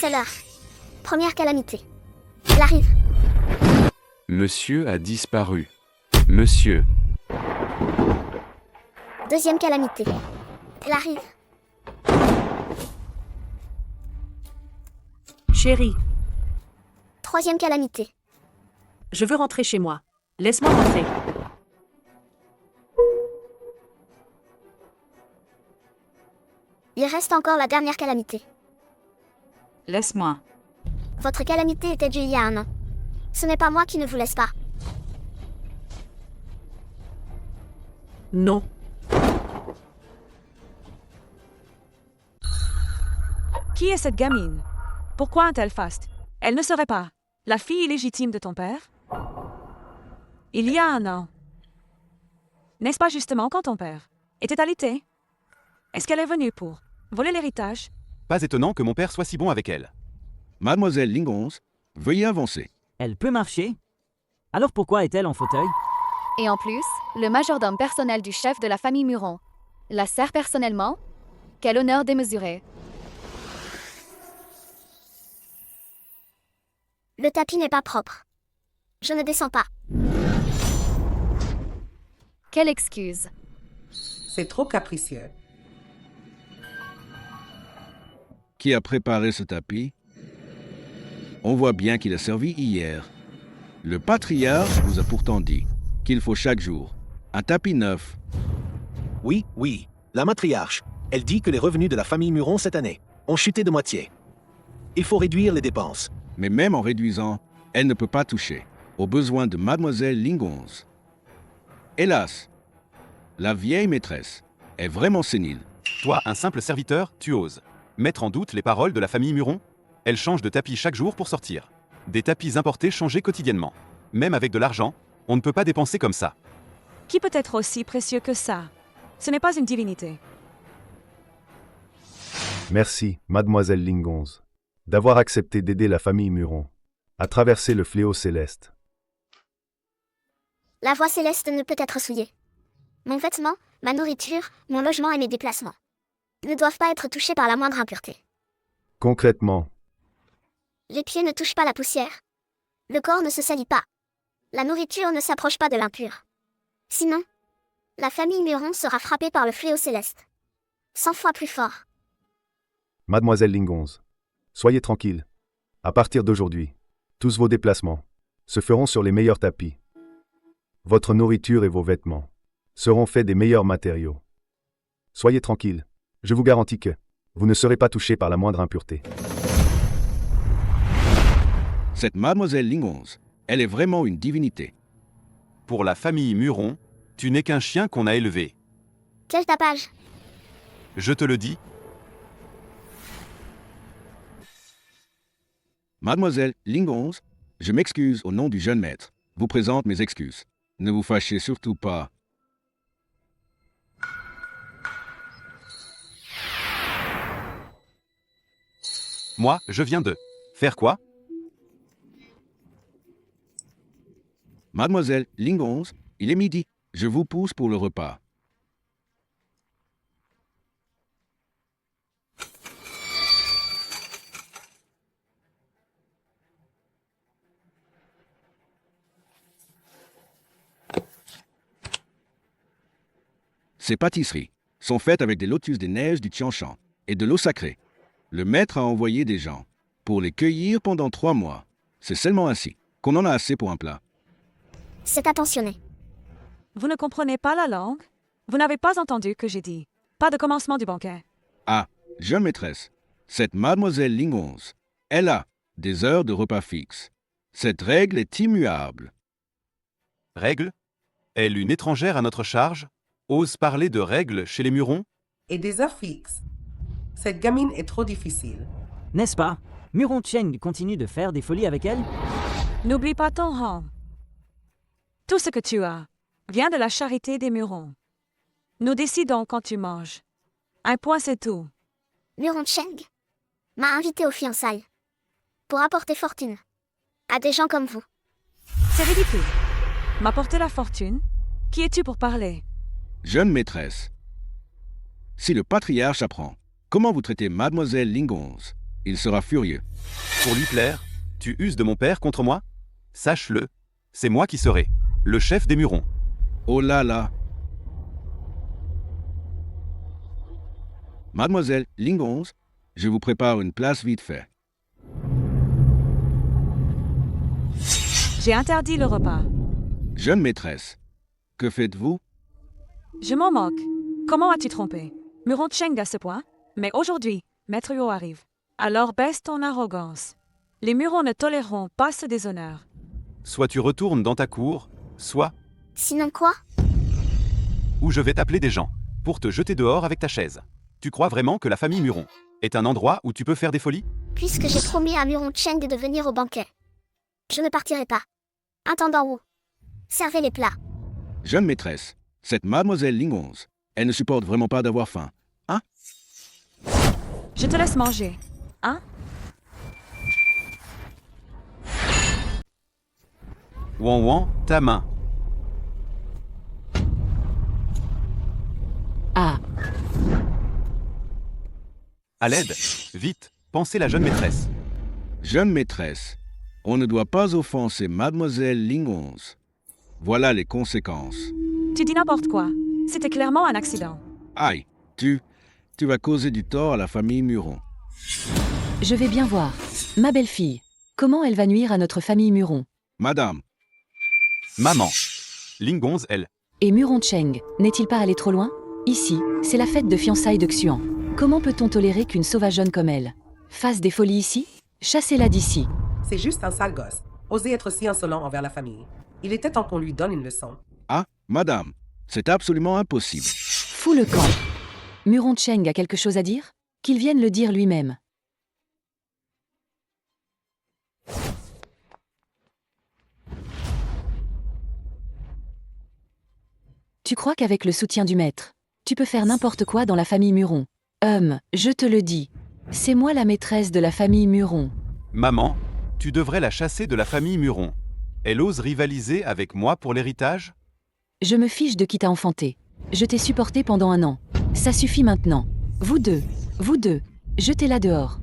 C'est l'heure. Première calamité. Elle arrive. Monsieur a disparu. Monsieur. Deuxième calamité. Elle arrive. Chérie, Troisième calamité. je veux rentrer chez moi. Laisse-moi rentrer. Il reste encore la dernière calamité. Laisse-moi. Votre calamité était due il y a 1 an. Ce n'est pas moi qui ne vous laisse pas. Non. Qui est cette gamine? Pourquoi un tel faste? Elle ne serait pas la fille illégitime de ton père? Il y a 1 an. N'est-ce pas justement quand ton père était alité? Est-ce qu'elle est venue pour voler l'héritage? Pas étonnant que mon père soit si bon avec elle. Mademoiselle Lingonz, veuillez avancer. Elle peut marcher? Alors pourquoi est-elle en fauteuil? Et en plus, le majordome personnel du chef de la famille Muron la sert personnellement? Quel honneur démesuré! Le tapis n'est pas propre. Je ne descends pas. Quelle excuse! C'est trop capricieux. Qui a préparé ce tapis? On voit bien qu'il a servi hier. Le patriarche vous a pourtant dit qu'il faut chaque jour un tapis neuf. Oui, la matriarche. Elle dit que les revenus de la famille Muron cette année ont chuté de moitié. Il faut réduire les dépenses. Mais même en réduisant, elle ne peut pas toucher aux besoins de Mademoiselle Lingonz. Hélas, la vieille maîtresse est vraiment sénile. Toi, un simple serviteur, tu oses mettre en doute les paroles de la famille Muron? Elle change de tapis chaque jour pour sortir. Des tapis importés changés quotidiennement. Même avec de l'argent, on ne peut pas dépenser comme ça. Qui peut être aussi précieux que ça? Ce n'est pas une divinité. Merci, Mademoiselle Lingonz, d'avoir accepté d'aider la famille Muron à traverser le fléau céleste. La voie céleste ne peut être souillée. Mon vêtement, ma nourriture, mon logement et mes déplacements ne doivent pas être touchés par la moindre impureté. Concrètement, Les pieds ne touchent pas la poussière. Le corps ne se salit pas. La nourriture ne s'approche pas de l'impur. Sinon, la famille Muron sera frappée par le fléau céleste. 100 fois plus fort. Mademoiselle Lingonz, soyez tranquille. À partir d'aujourd'hui, tous vos déplacements se feront sur les meilleurs tapis. Votre nourriture et vos vêtements seront faits des meilleurs matériaux. Soyez tranquille. Je vous garantis que vous ne serez pas touché par la moindre impureté. Cette Mademoiselle Lingonz, elle est vraiment une divinité. Pour la famille Muron, tu n'es qu'un chien qu'on a élevé. Quel tapage! Je te le dis, Mademoiselle Lingonz, je m'excuse au nom du jeune maître. Vous présente mes excuses. Ne vous fâchez surtout pas. moi, je viens de... Faire quoi? Mademoiselle Lingonz, il est midi. Je vous pousse pour le repas. Ces pâtisseries sont faites avec des lotus des neiges du Tianshan et de l'eau sacrée. Le maître a envoyé des gens pour les cueillir pendant 3 mois. C'est seulement ainsi qu'on en a assez pour un plat. C'est attentionné. Vous ne comprenez pas la langue? Vous n'avez pas entendu que j'ai dit pas de commencement du banquet. Ah, jeune maîtresse, cette Mademoiselle Lingonz, elle a des heures de repas fixes. Cette règle est immuable. Règle? Elle, une étrangère à notre charge, ose parler de règles chez les Murons? Et des heures fixes. Cette gamine est trop difficile. N'est-ce pas? Muron Cheng continue de faire des folies avec elle? N'oublie pas ton rang. Tout ce que tu as vient de la charité des Murons. Nous décidons quand tu manges. Un point, c'est tout. Muron Cheng m'a invité aux fiançailles. Pour apporter fortune à des gens comme vous. C'est ridicule. M'apporter la fortune? Qui es-tu pour parler? Jeune maîtresse, si le patriarche apprend comment vous traitez Mademoiselle Lingonz, Il sera furieux. Pour lui plaire, tu uses de mon père contre moi? Sache-le, c'est moi qui serai le chef des Murons. Oh là là. Mademoiselle Lingonze, je vous prépare une place vite fait. J'ai interdit le repas. Jeune maîtresse, que faites-vous? Je m'en moque. Comment as-tu trompé? Muron Cheng à ce point? Mais aujourd'hui, Maître Huo arrive. Alors baisse ton arrogance. Les Murons ne toléreront pas ce déshonneur. Soit tu retournes dans ta cour, soit Sinon quoi? ou je vais t'appeler des gens pour te jeter dehors avec ta chaise. Tu crois vraiment que la famille Muron est un endroit où tu peux faire des folies? Puisque j'ai promis à Muron Cheng de venir au banquet, je ne partirai pas. Intendant Wu, servez les plats. Jeune maîtresse, cette mademoiselle Lingonze, elle ne supporte vraiment pas d'avoir faim. Hein? Je te laisse manger. Hein? Wan Wan, ta main. Ah, À l'aide, vite, pensez la jeune maîtresse. Jeune maîtresse, on ne doit pas offenser mademoiselle Lingonze. Voilà les conséquences. Tu dis n'importe quoi. C'était clairement un accident. Aïe, tu vas causer du tort à la famille Muron. Je vais bien voir. Ma belle-fille, comment elle va nuire à notre famille Muron? Madame, Maman. Lingonze, elle. Et Muron Cheng, n'est-il pas allé trop loin? Ici, c'est la fête de fiançailles de Xuan. Comment peut-on tolérer qu'une sauvageonne comme elle fasse des folies ici? Chassez-la d'ici. C'est juste un sale gosse. Oser être si insolent envers la famille. Il était temps qu'on lui donne une leçon. ah, madame, c'est absolument impossible. Fous le camp. Muron Cheng a quelque chose à dire? Qu'il vienne le dire lui-même. Tu crois qu'avec le soutien du maître, tu peux faire n'importe quoi dans la famille Muron? Je te le dis, c'est moi la maîtresse de la famille Muron. Maman, tu devrais la chasser de la famille Muron. Elle ose rivaliser avec moi pour l'héritage? Je me fiche de qui t'a enfanté. Je t'ai supporté pendant 1 an. Ça suffit maintenant. Vous deux, jetez-la dehors.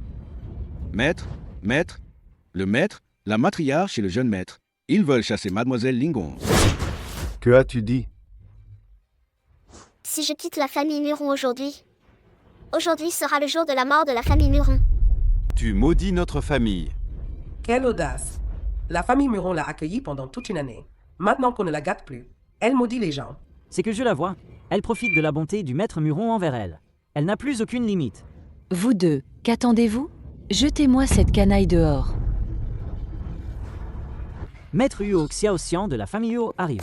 Maître, le maître, la matriarche et le jeune maître, ils veulent chasser mademoiselle Lingonze. Que as-tu dit? Si je quitte la famille Muron aujourd'hui sera le jour de la mort de la famille Muron. Tu maudis notre famille. Quelle audace! La famille Muron l'a accueillie pendant toute une année. Maintenant qu'on ne la gâte plus, elle maudit les gens. C'est que je la vois. Elle profite de la bonté du maître Muron envers elle. Elle n'a plus aucune limite. Vous deux, qu'attendez-vous? Jetez-moi cette canaille dehors. Maître Huo Xiaoxian de la famille Huo arrive.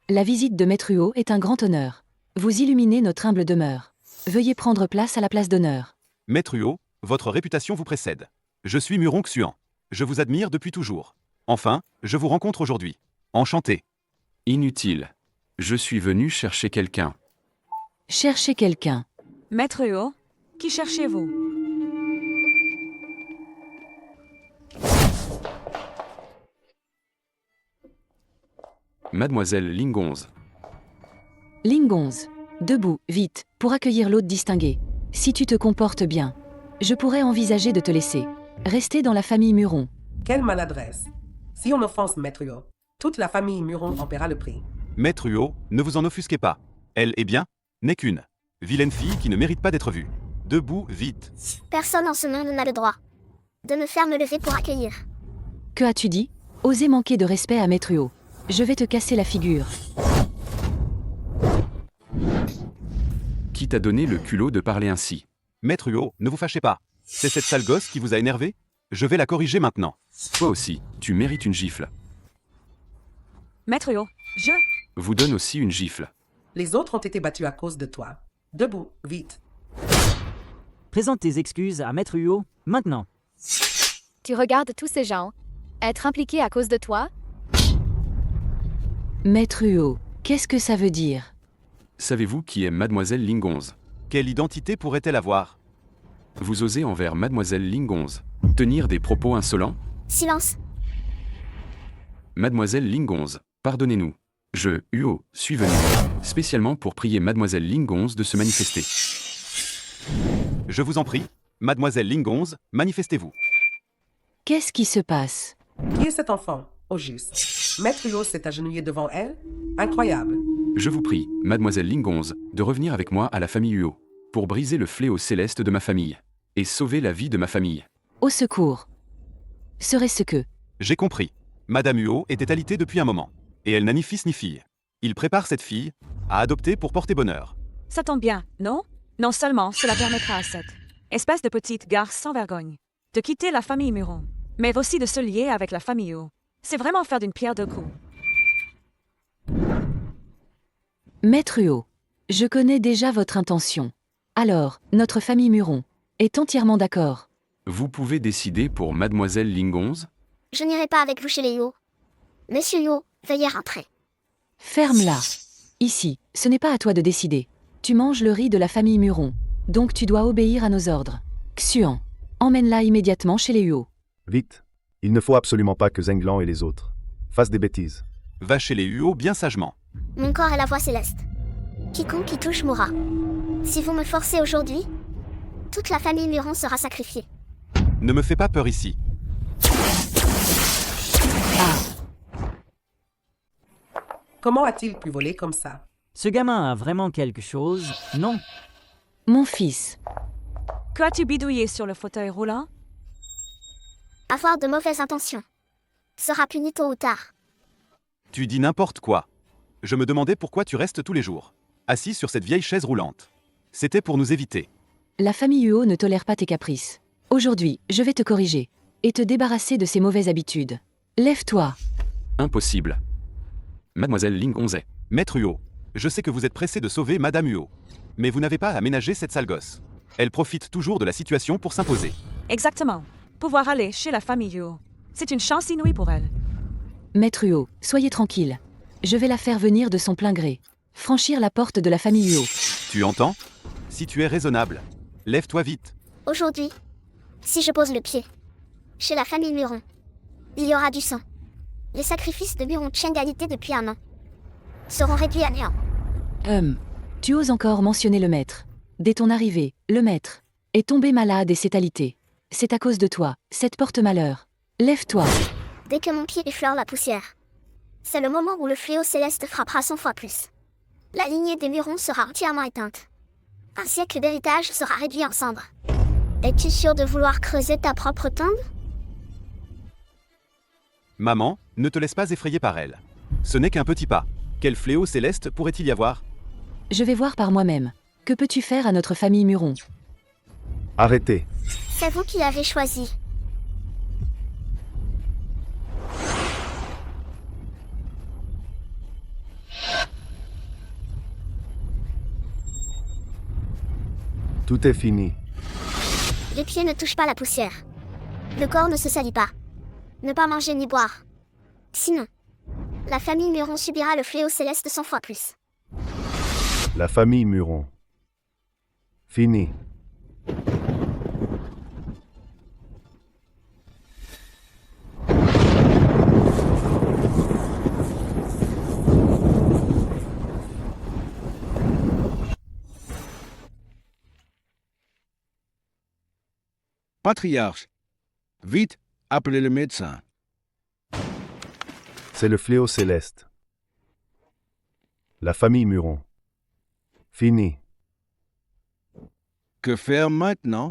La visite de Maître Huo est un grand honneur. Vous illuminez notre humble demeure. Veuillez prendre place à la place d'honneur. Maître Huo, votre réputation vous précède. Je suis Muron Xuan. Je vous admire depuis toujours. Enfin, je vous rencontre aujourd'hui. Enchanté. Inutile. Je suis venu chercher quelqu'un. Cherchez quelqu'un. Maître Huo, qui cherchez-vous? Mademoiselle Lingonze. Lingonze, debout, vite, pour accueillir l'hôte distingué. Si tu te comportes bien, je pourrais envisager de te laisser. Rester dans la famille Muron. Quelle maladresse! Si on offense Maître Huo, toute la famille Muron en paiera le prix. Maître Huo, ne vous en offusquez pas. Elle, eh bien, n'est qu'une vilaine fille qui ne mérite pas d'être vue. Debout, vite. Personne en ce monde n'a le droit de me faire me lever pour accueillir. Que as-tu dit? Oser manquer de respect à Maître Huo. Je vais te casser la figure. Qui t'a donné le culot de parler ainsi? Maître Huo, ne vous fâchez pas. C'est cette sale gosse qui vous a énervé? Je vais la corriger maintenant. Toi aussi, tu mérites une gifle. Maître Huo, je... Vous donne aussi une gifle. Les autres ont été battus à cause de toi. Debout, vite. Présente tes excuses à Maître Huo, maintenant. Tu regardes tous ces gens être impliqués à cause de toi? Maître Huo, qu'est-ce que ça veut dire? Savez-vous qui est Mademoiselle Lingonze? Quelle identité pourrait-elle avoir? Vous osez envers Mademoiselle Lingonze tenir des propos insolents? Silence. Mademoiselle Lingonze, Pardonnez-nous. Je, Huo, suis venu, spécialement pour prier Mademoiselle Lingonze de se manifester. Je vous en prie, Mademoiselle Lingonze, manifestez-vous. Qu'est-ce qui se passe? Qui est cet enfant, au juste? Maître Huo s'est agenouillé devant elle? Incroyable. Je vous prie, Mademoiselle Lingonze, de revenir avec moi à la famille Huo, pour briser le fléau céleste de ma famille, et sauver la vie de ma famille. Au secours. Serait-ce que... J'ai compris. Madame Huo était alitée depuis un moment, et elle n'a ni fils ni fille. Il prépare cette fille à adopter pour porter bonheur. Ça tombe bien, non? Non seulement cela permettra à cette espèce de petite garce sans vergogne de quitter la famille Muron, mais aussi de se lier avec la famille Huo. C'est vraiment faire d'une pierre deux coups. Maître Huo, je connais déjà votre intention. Alors, notre famille Muron est entièrement d'accord. Vous pouvez décider pour Mademoiselle Lingonze? Je n'irai pas avec vous chez les Huo. Monsieur Huo, veuillez rentrer. Ferme-la. Ici, ce n'est pas à toi de décider. Tu manges le riz de la famille Muron, donc tu dois obéir à nos ordres. Xuan, emmène-la immédiatement chez les Huo. Vite. Il ne faut absolument pas que Zenglan et les autres fassent des bêtises. Va chez les Huo bien sagement. Mon corps est la voix céleste. Quiconque y touche mourra. Si vous me forcez aujourd'hui, toute la famille Muron sera sacrifiée. Ne me fais pas peur ici. Comment a-t-il pu voler comme ça? Ce gamin a vraiment quelque chose, non? Mon fils. Que as-tu bidouillé sur le fauteuil roulant? Avoir de mauvaises intentions sera puni tôt ou tard. Tu dis n'importe quoi. Je me demandais pourquoi tu restes tous les jours, assis sur cette vieille chaise roulante. C'était pour nous éviter. La famille Huo ne tolère pas tes caprices. Aujourd'hui, je vais te corriger et te débarrasser de ces mauvaises habitudes. Lève-toi. Impossible. Mademoiselle Lingonze. Maître Huo, je sais que vous êtes pressé de sauver Madame Huo, mais vous n'avez pas à ménager cette sale gosse. Elle profite toujours de la situation pour s'imposer. Exactement. Pouvoir aller chez la famille Huo. C'est une chance inouïe pour elle. Maître Huo, soyez tranquille. Je vais la faire venir de son plein gré. Franchir la porte de la famille Huo. Tu entends? Si tu es raisonnable, lève-toi vite. Aujourd'hui, si je pose le pied chez la famille Muron, il y aura du sang. Les sacrifices de Muron Tchengalité depuis un an seront réduits à néant. Tu oses encore mentionner le maître. Dès ton arrivée, le maître est tombé malade et s'est alité. C'est à cause de toi, cette porte malheur. Lève-toi. Dès que mon pied effleure la poussière, c'est le moment où le fléau céleste frappera 100 fois plus. La lignée des Muron sera entièrement éteinte. Un siècle d'héritage sera réduit en cendres. Es-tu sûr de vouloir creuser ta propre tombe? Maman, ne te laisse pas effrayer par elle. Ce n'est qu'un petit pas. Quel fléau céleste pourrait-il y avoir? Je vais voir par moi-même. Que peux-tu faire à notre famille Muron? Arrêtez. C'est vous qui l'avez choisi. Tout est fini. Les pieds ne touchent pas la poussière. Le corps ne se salit pas. Ne pas manger ni boire. Sinon, la famille Muron subira le fléau céleste 100 fois plus. La famille Muron. Fini. Patriarche, vite, appelez le médecin. C'est le fléau céleste. La famille Muron. Fini. Que faire maintenant?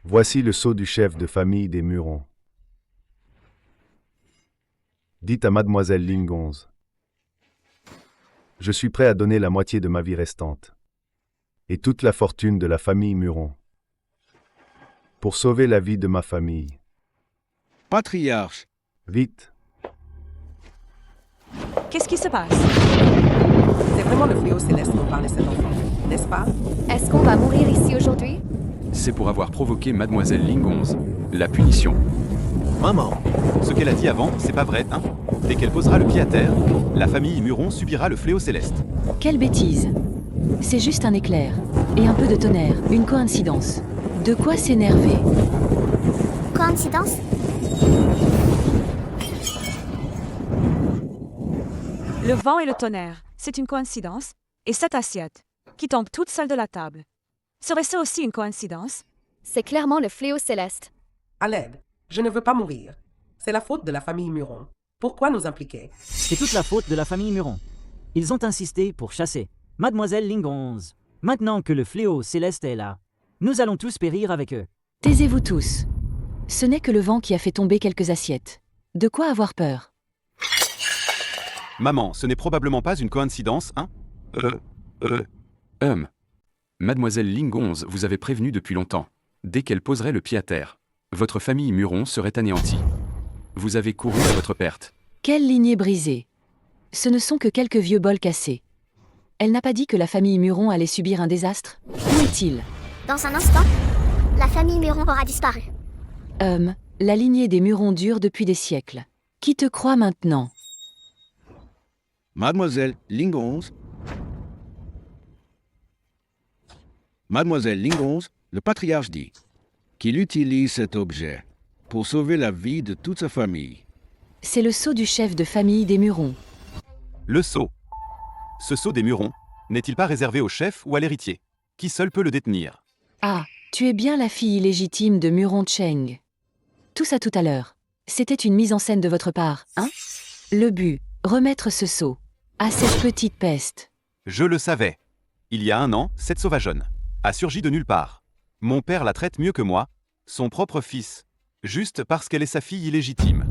Voici le sceau du chef de famille des Muron. Dites à Mademoiselle Lingonze. Je suis prêt à donner la moitié de ma vie restante et toute la fortune de la famille Muron pour sauver la vie de ma famille. Patriarche. Vite. Qu'est-ce qui se passe? C'est vraiment le fléau céleste dont parlait cet enfant, n'est-ce pas? Est-ce qu'on va mourir ici aujourd'hui? C'est pour avoir provoqué Mademoiselle Lingonze. La punition. Maman. Ce qu'elle a dit avant, c'est pas vrai, hein? Dès qu'elle posera le pied à terre, la famille Muron subira le fléau céleste. Quelle bêtise. C'est juste un éclair. Et un peu de tonnerre, une coïncidence. De quoi s'énerver? Coïncidence? Le vent et le tonnerre, c'est une coïncidence. Et cette assiette, qui tombe toute seule de la table. Serait-ce aussi une coïncidence? C'est clairement le fléau céleste. À l'aide. Je ne veux pas mourir. C'est la faute de la famille Muron. Pourquoi nous impliquer? C'est toute la faute de la famille Muron. Ils ont insisté pour chasser Mademoiselle Lingonze. Maintenant que le fléau céleste est là, nous allons tous périr avec eux. Taisez-vous tous. Ce n'est que le vent qui a fait tomber quelques assiettes. De quoi avoir peur? Maman, ce n'est probablement pas une coïncidence, hein? Mademoiselle Lingonze vous avait prévenu depuis longtemps. Dès qu'elle poserait le pied à terre, votre famille Muron serait anéantie. Vous avez couru à votre perte. Quelle lignée brisée. Ce ne sont que quelques vieux bols cassés. Elle n'a pas dit que la famille Muron allait subir un désastre? Où est-il? Dans un instant, la famille Muron aura disparu. La lignée des Muron dure depuis des siècles. Qui te croit maintenant? Mademoiselle Lingonze. Mademoiselle Lingonze, le patriarche dit qu'il utilise cet objet pour sauver la vie de toute sa famille. C'est le sceau du chef de famille des Muron. Le sceau. Ce sceau des Murons, n'est-il pas réservé au chef ou à l'héritier? Qui seul peut le détenir? Ah, tu es bien la fille illégitime de Muron Cheng. Tout ça tout à l'heure. C'était une mise en scène de votre part, hein? Le but, remettre ce sceau à cette petite peste. Je le savais. Il y a 1 an, cette sauvageonne a surgi de nulle part. Mon père la traite mieux que moi, son propre fils, juste parce qu'elle est sa fille illégitime.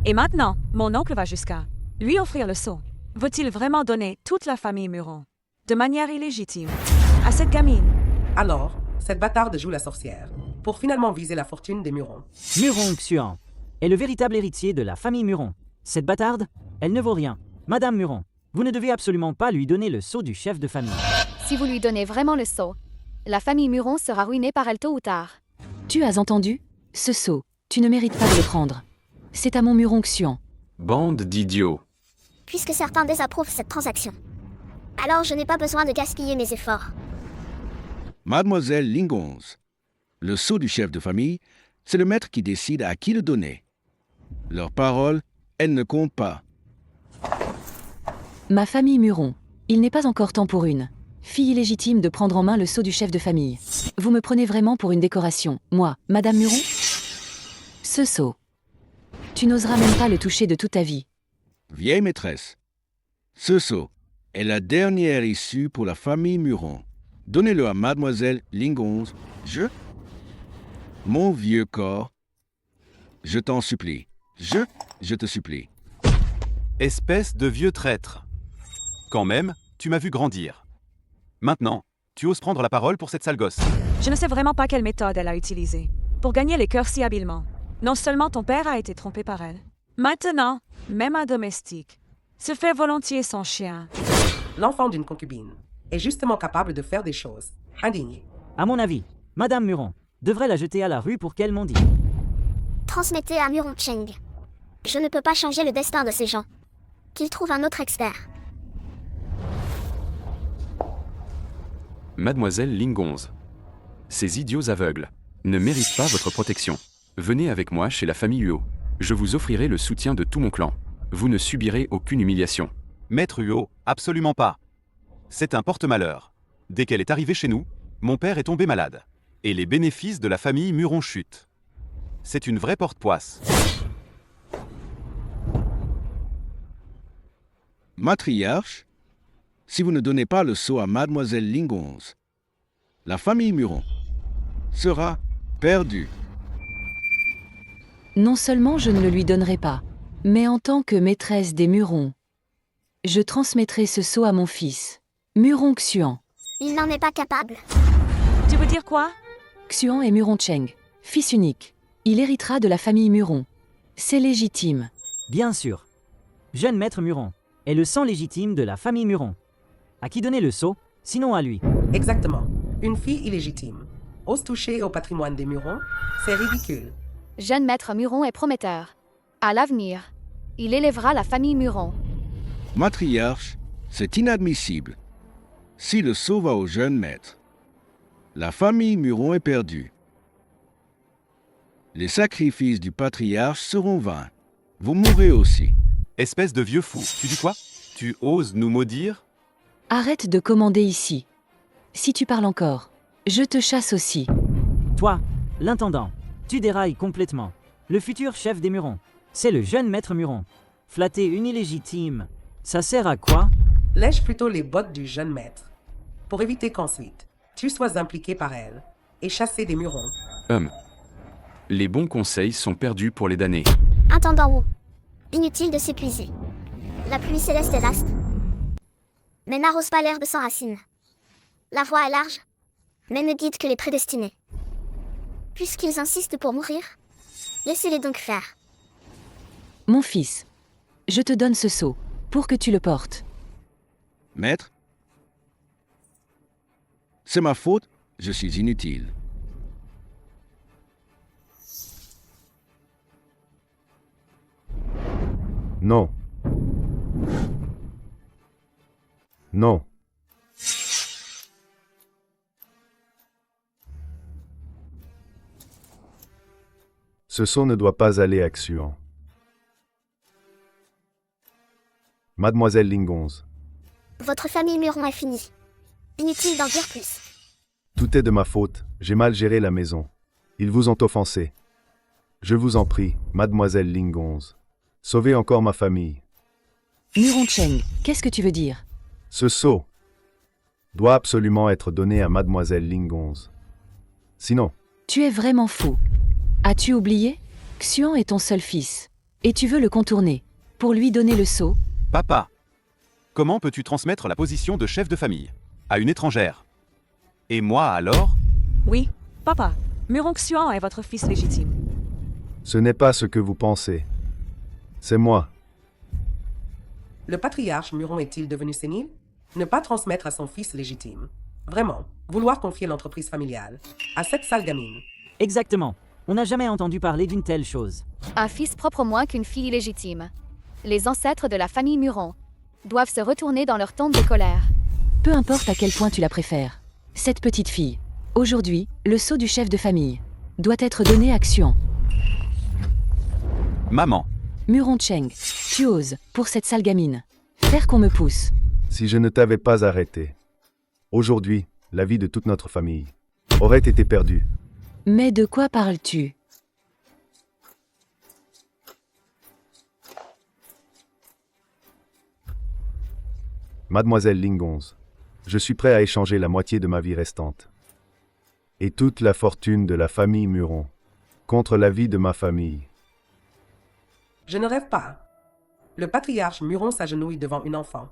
Et maintenant, mon oncle va jusqu'à lui offrir le sceau. Veut-il vraiment donner toute la famille Muron, de manière illégitime, à cette gamine? Alors, cette bâtarde joue la sorcière, pour finalement viser la fortune des Murons. Muron Xuan est le véritable héritier de la famille Muron. Cette bâtarde, elle ne vaut rien. Madame Muron, vous ne devez absolument pas lui donner le sceau du chef de famille. Si vous lui donnez vraiment le sceau, la famille Muron sera ruinée par elle tôt ou tard. Tu as entendu? Ce sceau, tu ne mérites pas de le prendre. C'est à mon Muron Xuan. Bande d'idiots. Puisque certains désapprouvent cette transaction, alors je n'ai pas besoin de gaspiller mes efforts. Mademoiselle Lingonze, le sceau du chef de famille, c'est le maître qui décide à qui le donner. Leur parole, elle ne compte pas. Ma famille Muron, il n'est pas encore temps pour une fille illégitime de prendre en main le sceau du chef de famille. Vous me prenez vraiment pour une décoration, moi, Madame Muron? Ce sceau, tu n'oseras même pas le toucher de toute ta vie. Vieille maîtresse, ce sceau est la dernière issue pour la famille Muron. Donnez-le à Mademoiselle Lingonze. Mon vieux corps, je t'en supplie. Je te supplie. Espèce de vieux traître. Quand même, tu m'as vu grandir. Maintenant, tu oses prendre la parole pour cette sale gosse. Je ne sais vraiment pas quelle méthode elle a utilisée pour gagner les cœurs si habilement. Non seulement ton père a été trompé par elle, maintenant, même un domestique se fait volontiers son chien. L'enfant d'une concubine est justement capable de faire des choses indignes. À mon avis, Madame Muron devrait la jeter à la rue pour qu'elle mendie. Transmettez à Muron Cheng. Je ne peux pas changer le destin de ces gens. Qu'ils trouvent un autre expert. Mademoiselle Lingonze. Ces idiots aveugles ne méritent pas votre protection. Venez avec moi chez la famille Huo. Je vous offrirai le soutien de tout mon clan. Vous ne subirez aucune humiliation. Maître Huo, absolument pas. C'est un porte-malheur. Dès qu'elle est arrivée chez nous, mon père est tombé malade. Et les bénéfices de la famille Muron chutent. C'est une vraie porte-poisse. Matriarche, si vous ne donnez pas le sceau à Mademoiselle Lingonze, la famille Muron sera perdue. Non seulement je ne le lui donnerai pas, mais en tant que maîtresse des Murons, je transmettrai ce sceau à mon fils, Muron Xuan. Il n'en est pas capable. Tu veux dire quoi? Xuan est Muron Cheng, fils unique. Il héritera de la famille Muron. C'est légitime. Bien sûr. Jeune maître Muron est le sang légitime de la famille Muron. À qui donner le sceau, sinon à lui? Exactement. Une fille illégitime ose toucher au patrimoine des Murons, c'est ridicule. Jeune maître Muron est prometteur. À l'avenir, il élèvera la famille Muron. Matriarche, c'est inadmissible. Si le sceau va au jeune maître, la famille Muron est perdue. Les sacrifices du patriarche seront vains. Vous mourrez aussi. Espèce de vieux fou, tu dis quoi? Tu oses nous maudire? Arrête de commander ici. Si tu parles encore, je te chasse aussi. Toi, l'intendant, tu dérailles complètement. Le futur chef des Murons, c'est le jeune maître Muron. Flatter une illégitime, ça sert à quoi? Lèche plutôt les bottes du jeune maître, pour éviter qu'ensuite, tu sois impliqué par elle et chassé des Murons. Les bons conseils sont perdus pour les damnés. Intendant Wu. Inutile de s'épuiser. La pluie céleste est vaste, mais n'arrose pas l'herbe sans racines. La voie est large, mais ne guide que les prédestinés. Puisqu'ils insistent pour mourir, laissez-les donc faire. Mon fils, je te donne ce seau, pour que tu le portes. Maître? C'est ma faute, je suis inutile. Non. Non. Ce seau ne doit pas aller à Xuan. Mademoiselle Lingonze, Votre famille Muron est finie. Inutile d'en dire plus. tout est de ma faute, j'ai mal géré la maison. Ils vous ont offensé. Je vous en prie, Mademoiselle Lingonze, sauvez encore ma famille. Muron Cheng, qu'est-ce que tu veux dire? Ce sceau doit absolument être donné à Mademoiselle Lingonze. Sinon, Tu es vraiment fou. As-tu oublié? Xuan est ton seul fils. Et tu veux le contourner. Pour lui donner le sceau. Papa, comment peux-tu transmettre la position de chef de famille à une étrangère? Et moi alors? Oui, papa, Muron Xuan est votre fils légitime. ce n'est pas ce que vous pensez. C'est moi. Le patriarche Muron est-il devenu sénile? Ne pas transmettre à son fils légitime. Vraiment, vouloir confier l'entreprise familiale à cette sale gamine. Exactement. On n'a jamais entendu parler d'une telle chose. Un fils propre moins qu'une fille illégitime. Les ancêtres de la famille Muron doivent se retourner dans leur tombe de colère. Peu importe à quel point tu la préfères. Cette petite fille, aujourd'hui, le sceau du chef de famille, doit être donné à Xuan. Maman, Muron Cheng, tu oses, pour cette sale gamine, faire qu'on me pousse. Si je ne t'avais pas arrêté, aujourd'hui, la vie de toute notre famille aurait été perdue. Mais de quoi parles-tu? Mademoiselle Lingonze, je suis prêt à échanger la moitié de ma vie restante et toute la fortune de la famille Muron contre la vie de ma famille. Je ne rêve pas. Le patriarche Muron s'agenouille devant une enfant.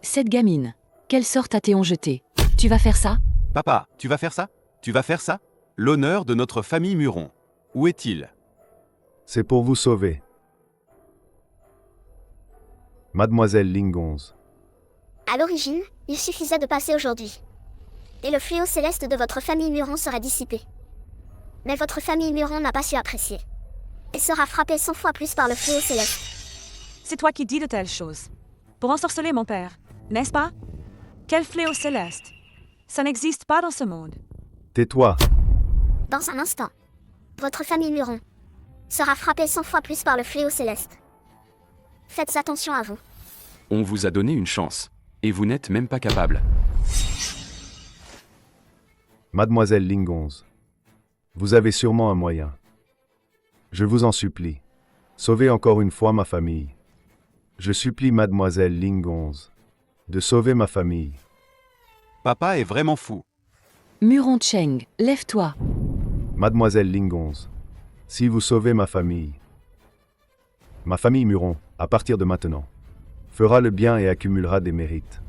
Cette gamine, quelle sorte à Théon jeté? Tu vas faire ça? papa, tu vas faire ça? Tu vas faire ça? L'honneur de notre famille Muron. Où est-il? C'est pour vous sauver. Mademoiselle Lingonze, À l'origine, il suffisait de passer aujourd'hui. Et le fléau céleste de votre famille Muron serait dissipé. Mais votre famille Muron n'a pas su apprécier. Et sera frappée 100 fois plus par le fléau céleste. C'est toi qui dis de telles choses. Pour ensorceler mon père, n'est-ce pas? Quel fléau céleste! Ça n'existe pas dans ce monde. tais-toi. Dans un instant, votre famille Muron sera frappée 100 fois plus par le fléau céleste. Faites attention à vous. On vous a donné une chance. Et vous n'êtes même pas capable. Mademoiselle Lingonze, vous avez sûrement un moyen. Je vous en supplie, sauvez encore une fois ma famille. Je supplie Mademoiselle Lingonze de sauver ma famille. Papa est vraiment fou. Muron Cheng, lève-toi. Mademoiselle Lingonze, si vous sauvez ma famille Muron, à partir de maintenant, fera le bien et accumulera des mérites.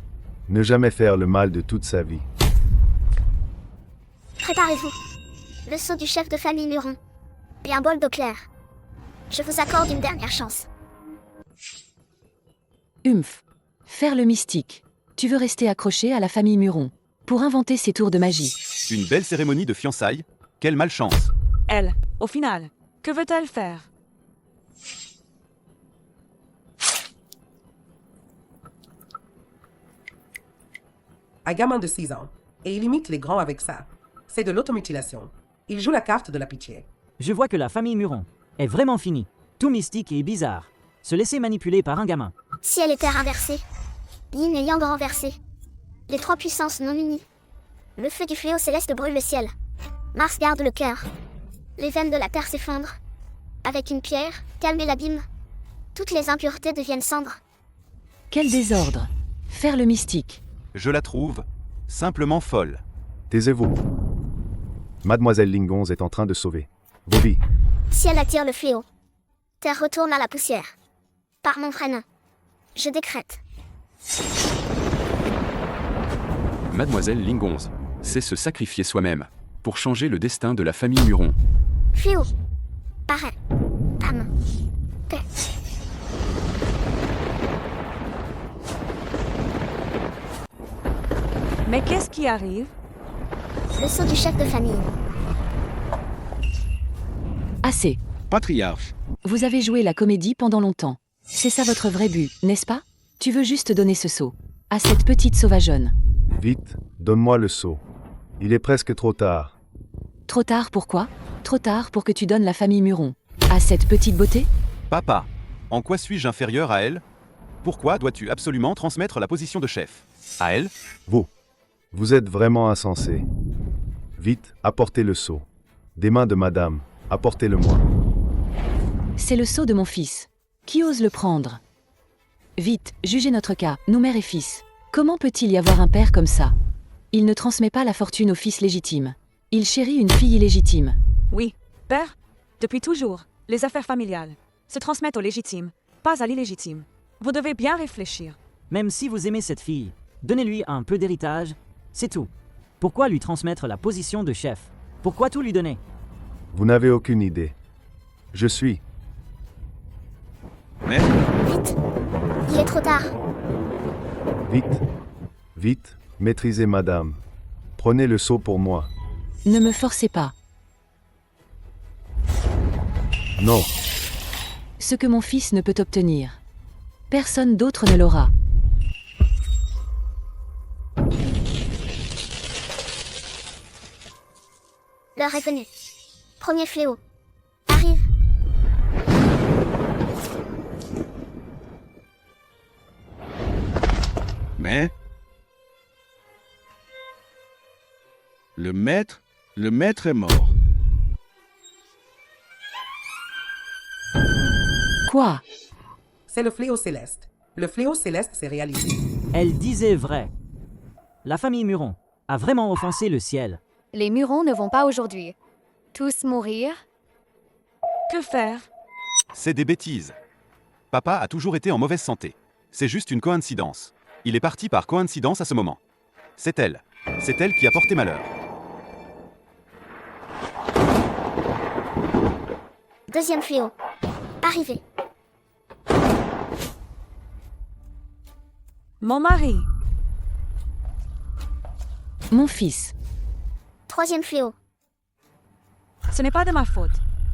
Ne jamais faire le mal de toute sa vie. Préparez-vous. Le sceau du chef de famille Muron. Et un bol d'eau claire. Je vous accorde une dernière chance. Humph. Faire le mystique. Tu veux rester accroché à la famille Muron pour inventer ces tours de magie. Une belle cérémonie de fiançailles. Quelle malchance. Elle, au final, que veut-elle faire? Un gamin de 6 ans, et il imite les grands avec ça. C'est de l'automutilation. Il joue la carte de la pitié. Je vois que la famille Muron est vraiment finie. Tout mystique et bizarre. Se laisser manipuler par un gamin. Si elle était renversée, Yin et Yang renversés, les trois puissances non unies. Le feu du fléau céleste brûle le ciel. Mars garde le cœur. Les veines de la terre s'effondrent. Avec une pierre, calmer l'abîme. Toutes les impuretés deviennent cendres. Quel désordre. Faire le mystique. Je la trouve simplement folle. Taisez-vous. Mademoiselle Lingonze est en train de sauver vos vies. Si elle attire le fléau, terre retourne à la poussière. Par mon vrai nom, je décrète. Mademoiselle Lingonze sait se sacrifier soi-même pour changer le destin de la famille Muron. Fléau. Paraît. Pam. Paix. Mais qu'est-ce qui arrive? Le sceau du chef de famille. Assez. Patriarche, Vous avez joué la comédie pendant longtemps. C'est ça votre vrai but, n'est-ce pas? Tu veux juste donner ce sceau à cette petite sauvageonne. Vite, donne-moi le seau. Il est presque trop tard. Trop tard pourquoi? Trop tard pour que tu donnes la famille Muron à cette petite beauté? Papa, en quoi suis-je inférieur à elle? Pourquoi dois-tu absolument transmettre la position de chef à elle? Vous êtes vraiment insensé. Vite, apportez le seau. Des mains de madame, apportez-le-moi. C'est le sceau de mon fils. Qui ose le prendre? Vite, jugez notre cas, nous mère et fils. Comment peut-il y avoir un père comme ça? Il ne transmet pas la fortune au fils légitime. Il chérit une fille illégitime. Oui, père. Depuis toujours, les affaires familiales se transmettent au légitime, pas à l'illégitime. Vous devez bien réfléchir. Même si vous aimez cette fille, donnez-lui un peu d'héritage, c'est tout. Pourquoi lui transmettre la position de chef? Pourquoi tout lui donner? Vous n'avez aucune idée. Je suis. mais Vite. Il est trop tard. Vite. Vite, maîtrisez madame. Prenez le seau pour moi. Ne me forcez pas. Non. Ce que mon fils ne peut obtenir. Personne d'autre ne l'aura. L'heure est venue. Premier fléau. Arrive. mais... Le maître est mort. Quoi? C'est le fléau céleste. Le fléau céleste s'est réalisé. Elle disait vrai. La famille Muron a vraiment offensé le ciel. Les Murons ne vont pas aujourd'hui. Tous mourir? Que faire? C'est des bêtises. Papa a toujours été en mauvaise santé. C'est juste une coïncidence. Il est parti par coïncidence à ce moment. C'est elle. C'est elle qui a porté malheur. Deuxième fléau. Arrivé. Mon mari. Mon fils. Troisième fléau. Ce n'est pas de ma faute.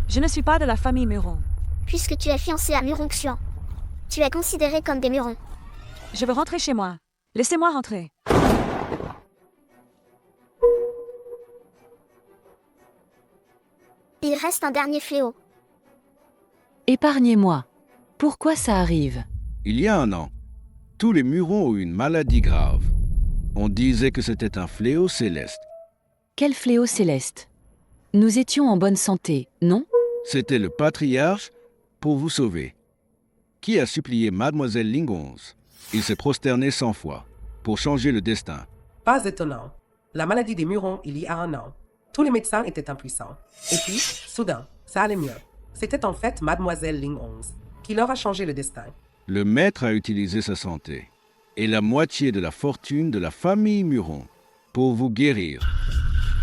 Je ne suis pas de la famille Muron. Puisque tu es fiancé à Muron Xuan, tu es considéré comme des Murons. Je veux rentrer chez moi. Laissez-moi rentrer. Il reste un dernier fléau. Épargnez-moi. Pourquoi ça arrive? Il y a un an, tous les Murons ont eu une maladie grave. On disait que c'était un fléau céleste. Quel fléau céleste? Nous étions en bonne santé, non? C'était le patriarche pour vous sauver. Qui a supplié Mademoiselle Lingonze? Il s'est prosterné 100 fois pour changer le destin. Pas étonnant. La maladie des Murons, il y a un an. Tous les médecins étaient impuissants. Et puis, soudain, ça allait mieux. C'était en fait Mademoiselle Lingonze qui leur a changé le destin. Le maître a utilisé sa santé et la moitié de la fortune de la famille Muron pour vous guérir.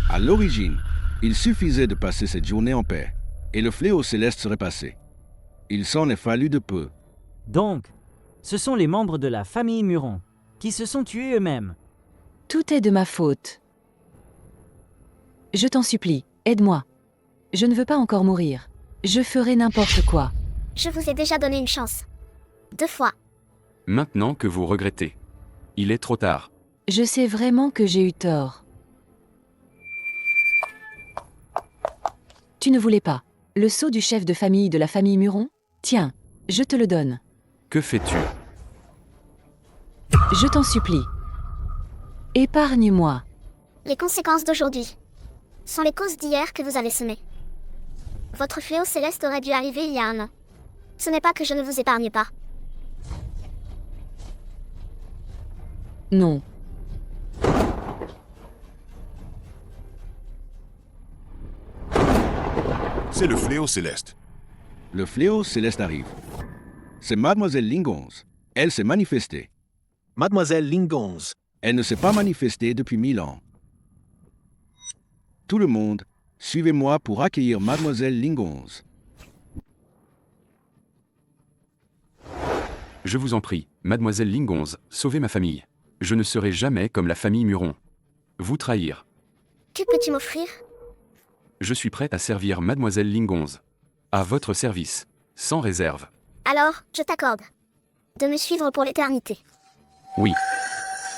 À l'origine, il suffisait de passer cette journée en paix et le fléau céleste serait passé. Il s'en est fallu de peu. Donc, ce sont les membres de la famille Muron qui se sont tués eux-mêmes. Tout est de ma faute. Je t'en supplie, aide-moi. Je ne veux pas encore mourir. Je ferai n'importe quoi. Je vous ai déjà donné une chance. 2 fois. Maintenant que vous regrettez. Il est trop tard. Je sais vraiment que j'ai eu tort. Tu ne voulais pas. Le sceau du chef de famille de la famille Muron? Tiens, je te le donne. Que fais-tu? Je t'en supplie. Épargne-moi. Les conséquences d'aujourd'hui sont les causes d'hier que vous avez semées. Votre fléau céleste aurait dû arriver il y a 1 an. Ce n'est pas que je ne vous épargne pas. Non. C'est le fléau céleste. Le fléau céleste arrive. C'est Mademoiselle Lingonze. Elle s'est manifestée. Mademoiselle Lingonze. Elle ne s'est pas manifestée depuis 1000 ans. Tout le monde, suivez-moi pour accueillir Mademoiselle Lingonze. Je vous en prie, Mademoiselle Lingonze, sauvez ma famille. Je ne serai jamais comme la famille Muron. Vous trahir. Que peux-tu m'offrir? Je suis prêt à servir Mademoiselle Lingonze. À votre service, sans réserve. Alors, je t'accorde de me suivre pour l'éternité. Oui.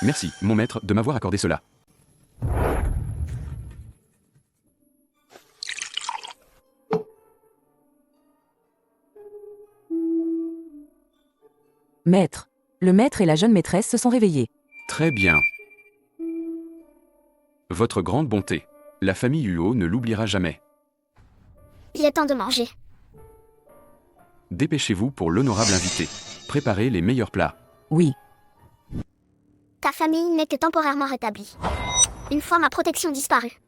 Merci, mon maître, de m'avoir accordé cela. Maître. Le maître et la jeune maîtresse se sont réveillés. Très bien. Votre grande bonté. La famille Huo ne l'oubliera jamais. Il est temps de manger. Dépêchez-vous pour l'honorable invité. Préparez les meilleurs plats. Oui. Ta famille n'est que temporairement rétablie. Une fois ma protection disparue,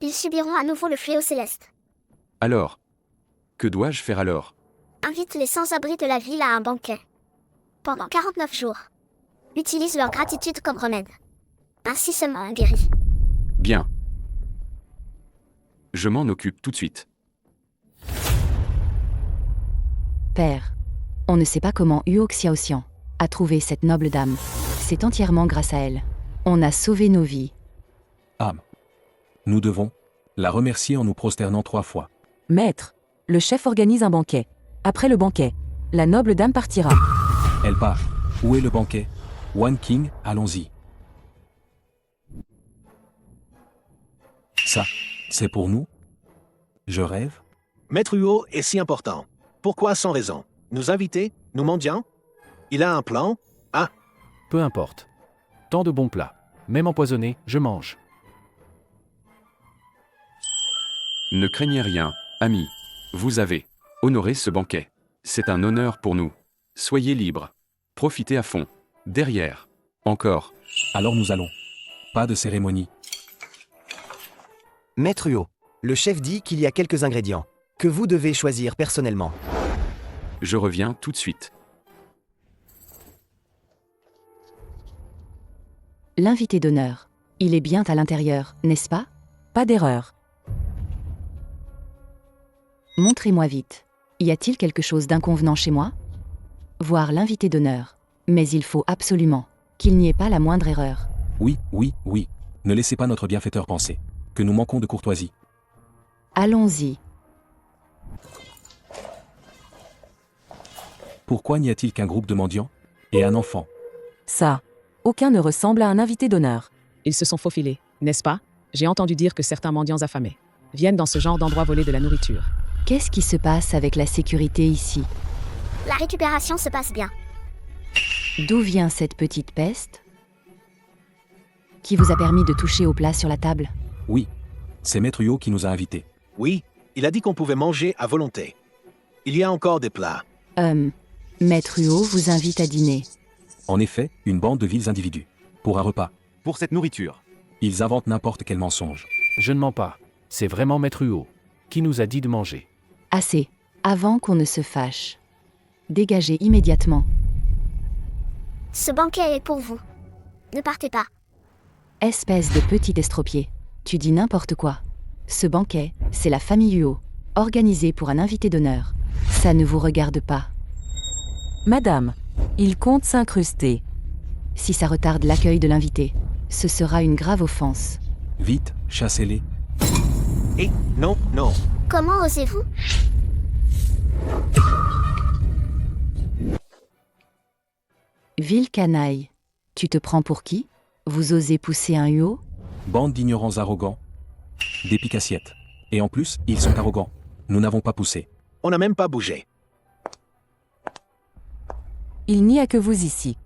ils subiront à nouveau le fléau céleste. Alors, que dois-je faire alors? Invite les sans-abri de la ville à un banquet. Pendant 49 jours. Utilise leur gratitude comme remède. Ainsi seulement guéri. Bien. Je m'en occupe tout de suite. Père. On ne sait pas comment Huo Xiaoxian a trouvé cette noble dame. C'est entièrement grâce à elle. On a sauvé nos vies. Âme. Nous devons la remercier en nous prosternant 3 fois. Maître. Le chef organise un banquet. Après le banquet, la noble dame partira. Elle part. Où est le banquet? One King, allons-y. Ça, c'est pour nous? Je rêve? Maître Huo est si important. Pourquoi sans raison? Nous inviter? Nous mendiants? Il a un plan? Ah! Peu importe. Tant de bons plats. Même empoisonnés, je mange. Ne craignez rien, amis. Vous avez honoré ce banquet. C'est un honneur pour nous. Soyez libres. Profitez à fond. Derrière. Encore. Alors nous allons. Pas de cérémonie. Maître Huo, le chef dit qu'il y a quelques ingrédients que vous devez choisir personnellement. Je reviens tout de suite. L'invité d'honneur. Il est bien à l'intérieur, n'est-ce pas? Pas d'erreur. Montrez-moi vite. Y a-t-il quelque chose d'inconvenant chez moi? Voir l'invité d'honneur. Mais il faut absolument qu'il n'y ait pas la moindre erreur. Oui, oui, oui. Ne laissez pas notre bienfaiteur penser que nous manquons de courtoisie. Allons-y. Pourquoi n'y a-t-il qu'un groupe de mendiants et un enfant? Ça. Aucun ne ressemble à un invité d'honneur. Ils se sont faufilés, n'est-ce pas? J'ai entendu dire que certains mendiants affamés viennent dans ce genre d'endroit voler de la nourriture. Qu'est-ce qui se passe avec la sécurité ici? La récupération se passe bien. D'où vient cette petite peste? Qui vous a permis de toucher au plat sur la table? Oui, c'est Maître Huo qui nous a invités. Oui, il a dit qu'on pouvait manger à volonté. Il y a encore des plats. Maître Huo vous invite à dîner. En effet, une bande de vils individus. Pour un repas. Pour cette nourriture. Ils inventent n'importe quel mensonge. Je ne mens pas. C'est vraiment Maître Huo qui nous a dit de manger. Assez. Avant qu'on ne se fâche. Dégagez immédiatement. Ce banquet est pour vous. Ne partez pas. Espèce de petit estropié. Tu dis n'importe quoi. Ce banquet, c'est la famille Huo, organisé pour un invité d'honneur. Ça ne vous regarde pas. Madame, il compte s'incruster. Si ça retarde l'accueil de l'invité, ce sera une grave offense. Vite, chassez-les. Et non, non. Comment osez-vous? Ville canaille. Tu te prends pour qui? Vous osez pousser un Huo? Bande d'ignorants arrogants. Des piques-assiettes. Et en plus, ils sont arrogants. Nous n'avons pas poussé. On n'a même pas bougé. Il n'y a que vous ici.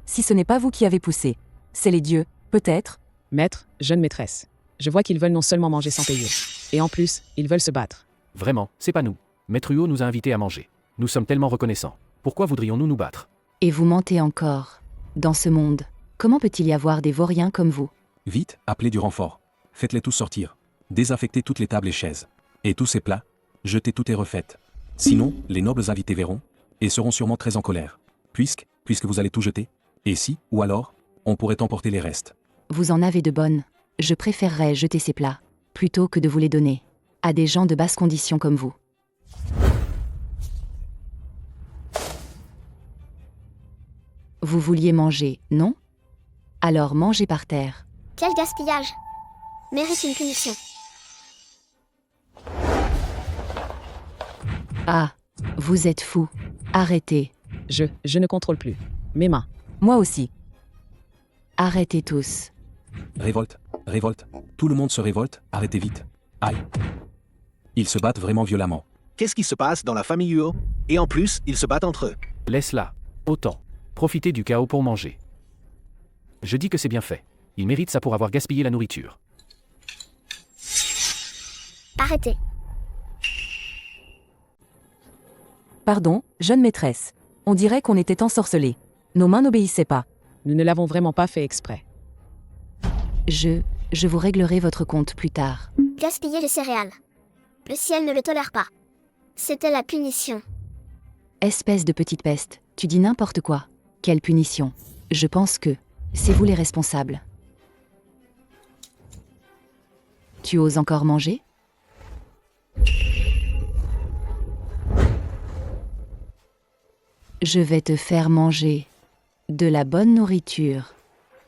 Si ce n'est pas vous qui avez poussé, c'est les dieux, peut-être. Maître, jeune maîtresse. Je vois qu'ils veulent non seulement manger sans payer. Et en plus, ils veulent se battre. Vraiment, c'est pas nous. Maître Huo nous a invités à manger. Nous sommes tellement reconnaissants. Pourquoi voudrions-nous nous battre? Et vous mentez encore. Dans ce monde, comment peut-il y avoir des vauriens comme vous? Vite, appelez du renfort. Faites-les tous sortir. Désinfectez toutes les tables et chaises. Et tous ces plats. Jetez tout et refaites. Sinon, les nobles invités verront, et seront sûrement très en colère. Puisque vous allez tout jeter. Et si, ou alors, on pourrait emporter les restes. Vous en avez de bonnes. Je préférerais jeter ces plats, plutôt que de vous les donner, à des gens de basse condition comme vous. Vous vouliez manger, non? Alors mangez par terre. Quel gaspillage! Mérite une punition. Ah, vous êtes fou. Arrêtez. Je ne contrôle plus. Mes mains. Moi aussi. Arrêtez tous. Révolte. Tout le monde se révolte, arrêtez vite. Aïe. Ils se battent vraiment violemment. Qu'est-ce qui se passe dans la famille Huo? Et en plus, ils se battent entre eux. Laisse-la. Autant. Profitez du chaos pour manger. Je dis que c'est bien fait. Il mérite ça pour avoir gaspillé la nourriture. Arrêtez. Pardon, jeune maîtresse. On dirait qu'on était ensorcelés. Nos mains n'obéissaient pas. Nous ne l'avons vraiment pas fait exprès. Je vous réglerai votre compte plus tard. Gaspiller les céréales. Le ciel ne le tolère pas. C'était la punition. Espèce de petite peste, tu dis n'importe quoi. Quelle punition? Je pense que c'est vous les responsables. Tu oses encore manger? Je vais te faire manger de la bonne nourriture.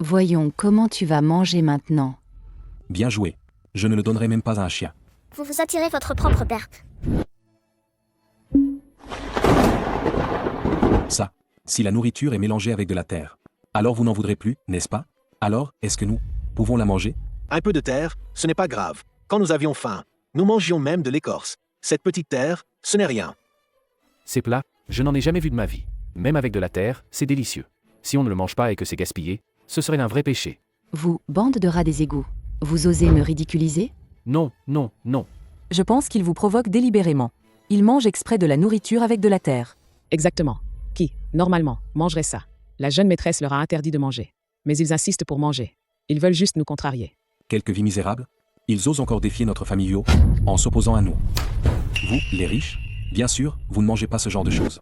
Voyons comment tu vas manger maintenant. Bien joué. Je ne le donnerai même pas à un chien. Vous vous attirez votre propre perte. Ça, si la nourriture est mélangée avec de la terre, alors vous n'en voudrez plus, n'est-ce pas? Alors, est-ce que nous pouvons la manger? Un peu de terre, ce n'est pas grave. Quand nous avions faim, nous mangions même de l'écorce. Cette petite terre, ce n'est rien. Ces plats, je n'en ai jamais vu de ma vie. Même avec de la terre, c'est délicieux. Si on ne le mange pas et que c'est gaspillé, ce serait un vrai péché. Vous, bande de rats des égouts, vous osez me ridiculiser? Non. Je pense qu'il vous provoque délibérément. Il mange exprès de la nourriture avec de la terre. Exactement. Qui, normalement, mangerait ça? La jeune maîtresse leur a interdit de manger. Mais ils insistent pour manger. Ils veulent juste nous contrarier. Quelques vies misérables? Ils osent encore défier notre famille Huo en s'opposant à nous. Vous, les riches, bien sûr, vous ne mangez pas ce genre de choses.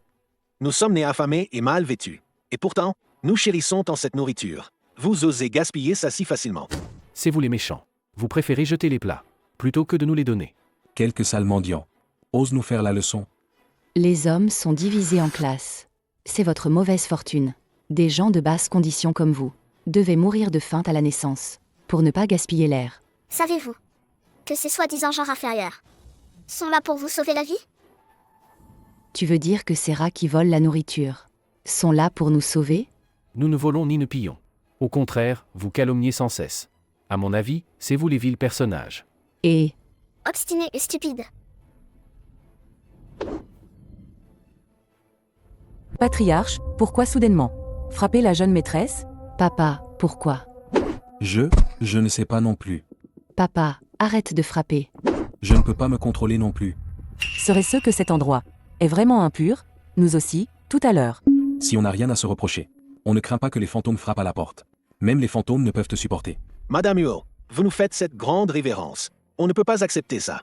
Nous sommes nés affamés et mal vêtus. Et pourtant, nous chérissons tant cette nourriture. Vous osez gaspiller ça si facilement. C'est vous les méchants. Vous préférez jeter les plats, plutôt que de nous les donner. Quelques sales mendiants osent nous faire la leçon. Les hommes sont divisés en classes. C'est votre mauvaise fortune. Des gens de basse condition comme vous devaient mourir de faim à la naissance, pour ne pas gaspiller l'air. Savez-vous que ces soi-disant genres inférieurs sont là pour vous sauver la vie? Tu veux dire que ces rats qui volent la nourriture sont là pour nous sauver? Nous ne volons ni ne pillons. Au contraire, vous calomniez sans cesse. À mon avis, c'est vous les vils personnages. Et... Obstiné et stupide. Patriarche, pourquoi soudainement? Frapper la jeune maîtresse? Papa, pourquoi? Je ne sais pas non plus. Papa, arrête de frapper. Je ne peux pas me contrôler non plus. Serait-ce que cet endroit est vraiment impur? Nous aussi, tout à l'heure. Si on n'a rien à se reprocher, on ne craint pas que les fantômes frappent à la porte. Même les fantômes ne peuvent te supporter. Madame Huo, vous nous faites cette grande révérence. On ne peut pas accepter ça.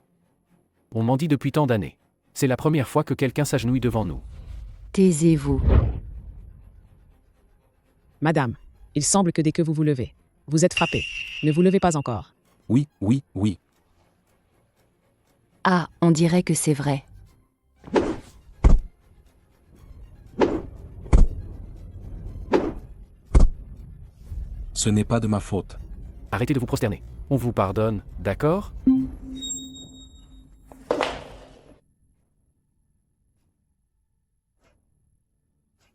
On m'en dit depuis tant d'années. C'est la première fois que quelqu'un s'agenouille devant nous. Taisez-vous. Madame, il semble que dès que vous vous levez, vous êtes frappée. Ne vous levez pas encore. Oui. Ah, on dirait que c'est vrai. Ce n'est pas de ma faute. Arrêtez de vous prosterner. On vous pardonne, d'accord?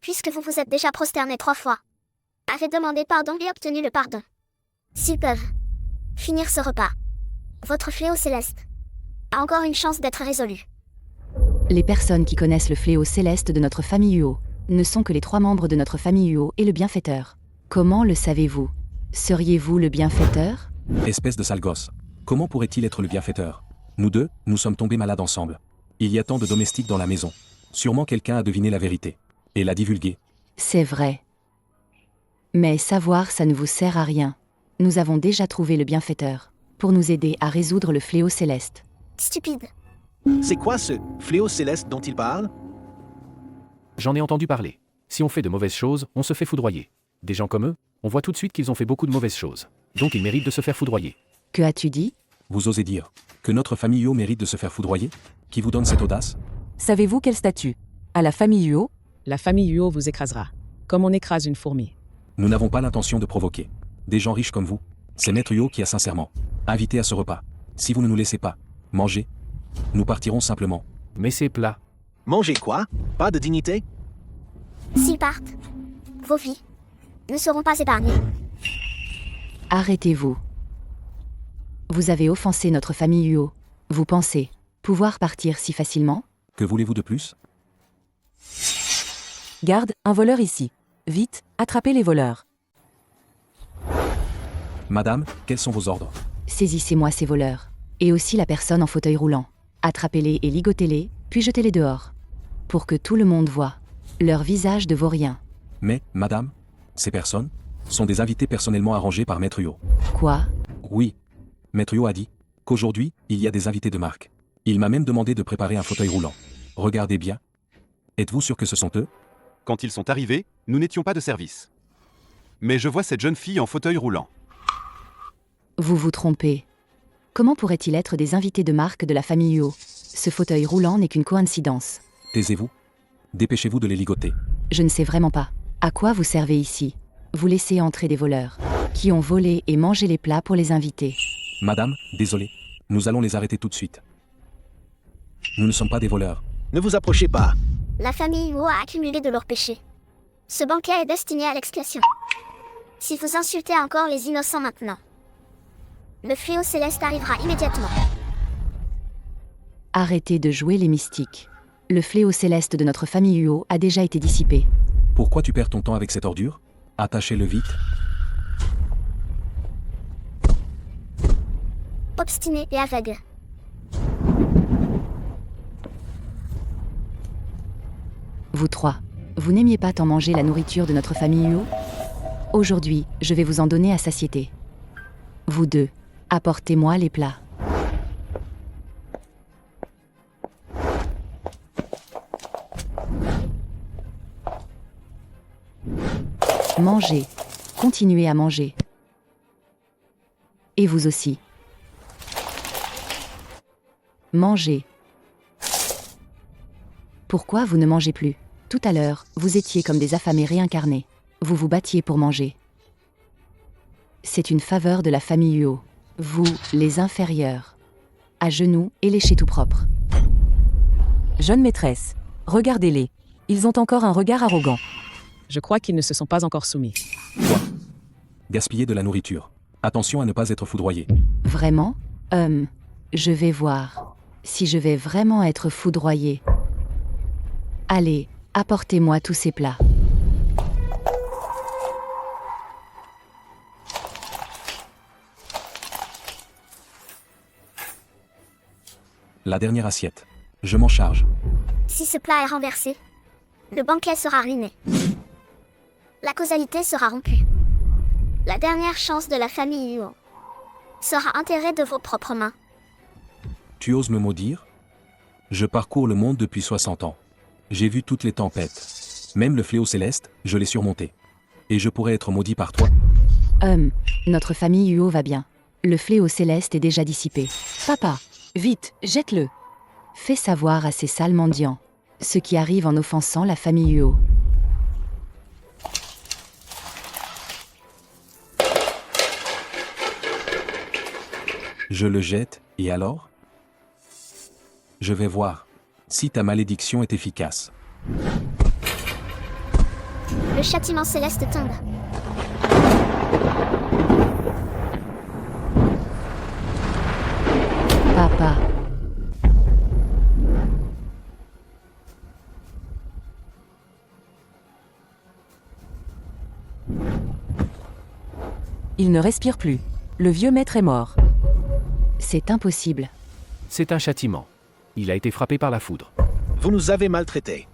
Puisque vous vous êtes déjà prosterné 3 fois, avez demandé pardon et obtenu le pardon. S'ils peuvent finir ce repas, votre fléau céleste a encore une chance d'être résolu. Les personnes qui connaissent le fléau céleste de notre famille Huo ne sont que les 3 membres de notre famille Huo et le bienfaiteur. Comment le savez-vous? Seriez-vous le bienfaiteur? Espèce de sale gosse. Comment pourrait-il être le bienfaiteur? Nous deux, nous sommes tombés malades ensemble. Il y a tant de domestiques dans la maison. Sûrement quelqu'un a deviné la vérité. Et l'a divulguée. C'est vrai. Mais savoir, ça ne vous sert à rien. Nous avons déjà trouvé le bienfaiteur, pour nous aider à résoudre le fléau céleste. Stupide. C'est quoi ce fléau céleste dont il parle? J'en ai entendu parler. Si on fait de mauvaises choses, on se fait foudroyer. Des gens comme eux, on voit tout de suite qu'ils ont fait beaucoup de mauvaises choses. Donc ils méritent de se faire foudroyer. Que as-tu dit? Vous osez dire que notre famille Huo mérite de se faire foudroyer? Qui vous donne cette audace? Savez-vous quel statut a la famille Huo? La famille Huo vous écrasera, comme on écrase une fourmi. Nous n'avons pas l'intention de provoquer des gens riches comme vous. C'est Maître Huo qui a sincèrement invité à ce repas. Si vous ne nous laissez pas manger, nous partirons simplement. Mais c'est plat. Manger quoi? Pas de dignité? S'ils partent, vos vies ne seront pas épargnées. Arrêtez-vous. Vous avez offensé notre famille Huo. Vous pensez pouvoir partir si facilement? Que voulez-vous de plus? Garde, un voleur ici. Vite, attrapez les voleurs. Madame, quels sont vos ordres? Saisissez-moi ces voleurs. Et aussi la personne en fauteuil roulant. Attrapez-les et ligotez-les, puis jetez-les dehors. Pour que tout le monde voie leur visage de vaurien. Mais, madame, ces personnes sont des invités personnellement arrangés par Maître Huo. Quoi? Oui. Maître Huo a dit qu'aujourd'hui, il y a des invités de marque. Il m'a même demandé de préparer un fauteuil roulant. Regardez bien. Êtes-vous sûr que ce sont eux? Quand ils sont arrivés, nous n'étions pas de service. Mais je vois cette jeune fille en fauteuil roulant. Vous vous trompez. Comment pourrait-il être des invités de marque de la famille Huo? Ce fauteuil roulant n'est qu'une coïncidence. Taisez-vous. Dépêchez-vous de les ligoter. Je ne sais vraiment pas. À quoi vous servez ici? Vous laissez entrer des voleurs, qui ont volé et mangé les plats pour les invités. Madame, désolé. Nous allons les arrêter tout de suite. Nous ne sommes pas des voleurs. Ne vous approchez pas. La famille Huo a accumulé de leurs péchés. Ce banquet est destiné à l'expiation. Si vous insultez encore les innocents maintenant, le fléau céleste arrivera immédiatement. Arrêtez de jouer les mystiques. Le fléau céleste de notre famille Huo a déjà été dissipé. Pourquoi tu perds ton temps avec cette ordure? Attachez-le vite. Obstiné et aveugle. Vous 3, vous n'aimiez pas tant manger la nourriture de notre famille Huo? Aujourd'hui, je vais vous en donner à satiété. Vous 2, apportez-moi les plats. Mangez. Continuez à manger. Et vous aussi. Mangez. Pourquoi vous ne mangez plus? Tout à l'heure, vous étiez comme des affamés réincarnés. Vous vous battiez pour manger. C'est une faveur de la famille Huo. Vous, les inférieurs. À genoux et léchez tout propre. Jeune maîtresse, regardez-les. Ils ont encore un regard arrogant. Je crois qu'ils ne se sont pas encore soumis. Quoi? Gaspiller de la nourriture. Attention à ne pas être foudroyé. Vraiment? Je vais voir. Si je vais vraiment être foudroyé. Allez, apportez-moi tous ces plats. La dernière assiette. Je m'en charge. Si ce plat est renversé, le banquet sera ruiné. La causalité sera rompue. La dernière chance de la famille Huo sera enterrée de vos propres mains. Tu oses me maudire? Je parcours le monde depuis 60 ans. J'ai vu toutes les tempêtes. Même le fléau céleste, je l'ai surmonté. Et je pourrais être maudit par toi? Notre famille Huo va bien. Le fléau céleste est déjà dissipé. Papa, vite, jette-le. Fais savoir à ces sales mendiants ce qui arrive en offensant la famille Huo. Je le jette, et alors? Je vais voir si ta malédiction est efficace. Le châtiment céleste tombe. Papa. Il ne respire plus. Le vieux maître est mort. C'est impossible. C'est un châtiment. Il a été frappé par la foudre. Vous nous avez maltraités.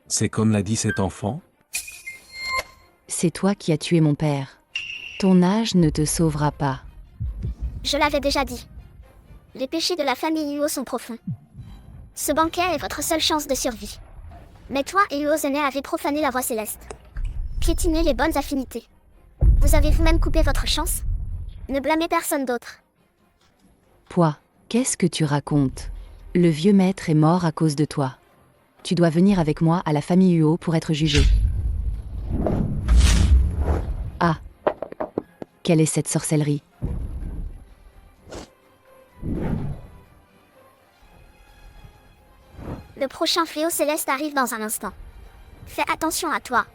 C'est comme l'a dit cet enfant? C'est toi qui as tué mon père. Ton âge ne te sauvera pas. Je l'avais déjà dit. Les péchés de la famille Huo sont profonds. Ce banquet est votre seule chance de survie. Mais toi et Huo Zene avez profané la voie céleste. Piétiné les bonnes affinités. Vous avez vous-même coupé votre chance? Ne blâmez personne d'autre. Poi, qu'est-ce que tu racontes? Le vieux maître est mort à cause de toi. Tu dois venir avec moi à la famille Huo pour être jugé. Ah! Quelle est cette sorcellerie? Le prochain fléau céleste arrive dans un instant. Fais attention à toi.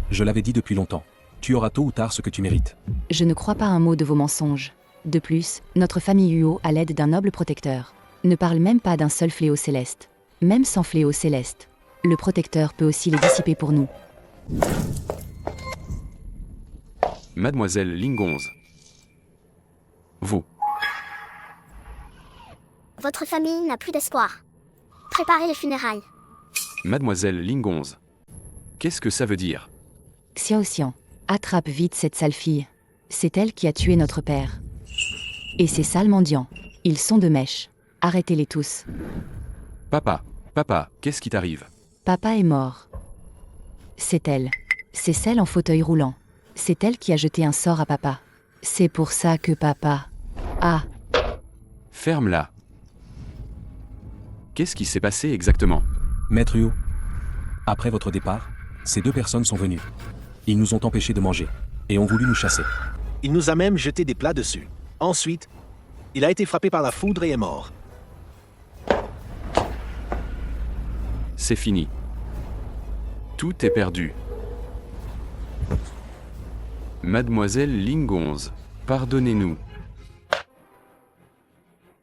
Je l'avais dit depuis longtemps. Tu auras tôt ou tard ce que tu mérites. Je ne crois pas un mot de vos mensonges. De plus, notre famille Huo, à l'aide d'un noble protecteur, ne parle même pas d'un seul fléau céleste. Même sans fléau céleste, le protecteur peut aussi les dissiper pour nous. Mademoiselle Lingonze. Vous. Votre famille n'a plus d'espoir. Préparez les funérailles. Mademoiselle Lingonze. Qu'est-ce que ça veut dire? Xiao Xian, attrape vite cette sale fille. C'est elle qui a tué notre père. Et ces sales mendiants, ils sont de mèche. Arrêtez-les tous. Papa, qu'est-ce qui t'arrive? Papa est mort. C'est elle. C'est celle en fauteuil roulant. C'est elle qui a jeté un sort à papa. C'est pour ça que papa... Ah! Ferme-la. Qu'est-ce qui s'est passé exactement? Maître Huo, après votre départ, ces deux personnes sont venues. Ils nous ont empêchés de manger et ont voulu nous chasser. Il nous a même jeté des plats dessus. Ensuite, il a été frappé par la foudre et est mort. C'est fini. Tout est perdu. Mademoiselle Lingonze, pardonnez-nous.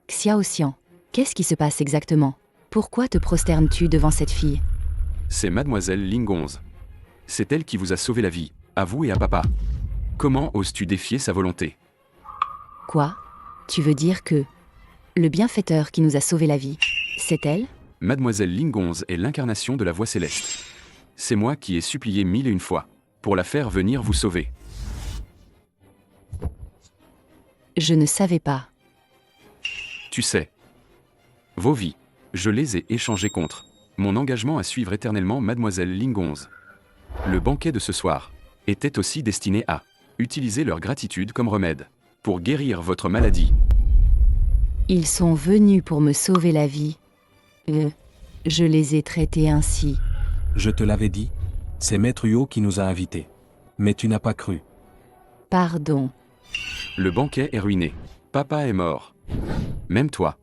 Xiao Xian, qu'est-ce qui se passe exactement? Pourquoi te prosternes-tu devant cette fille? C'est Mademoiselle Lingonze. C'est elle qui vous a sauvé la vie, à vous et à papa. Comment oses-tu défier sa volonté? Quoi? Tu veux dire que... Le bienfaiteur qui nous a sauvé la vie, c'est elle? Mademoiselle Lingonze est l'incarnation de la voie céleste. C'est moi qui ai supplié 1001 fois, pour la faire venir vous sauver. Je ne savais pas. Tu sais. Vos vies, je les ai échangées contre mon engagement à suivre éternellement Mademoiselle Lingonze. Le banquet de ce soir était aussi destiné à utiliser leur gratitude comme remède pour guérir votre maladie. Ils sont venus pour me sauver la vie. Je les ai traités ainsi. Je te l'avais dit, c'est Maître Huo qui nous a invités. Mais tu n'as pas cru. Pardon. Le banquet est ruiné. Papa est mort. Même toi.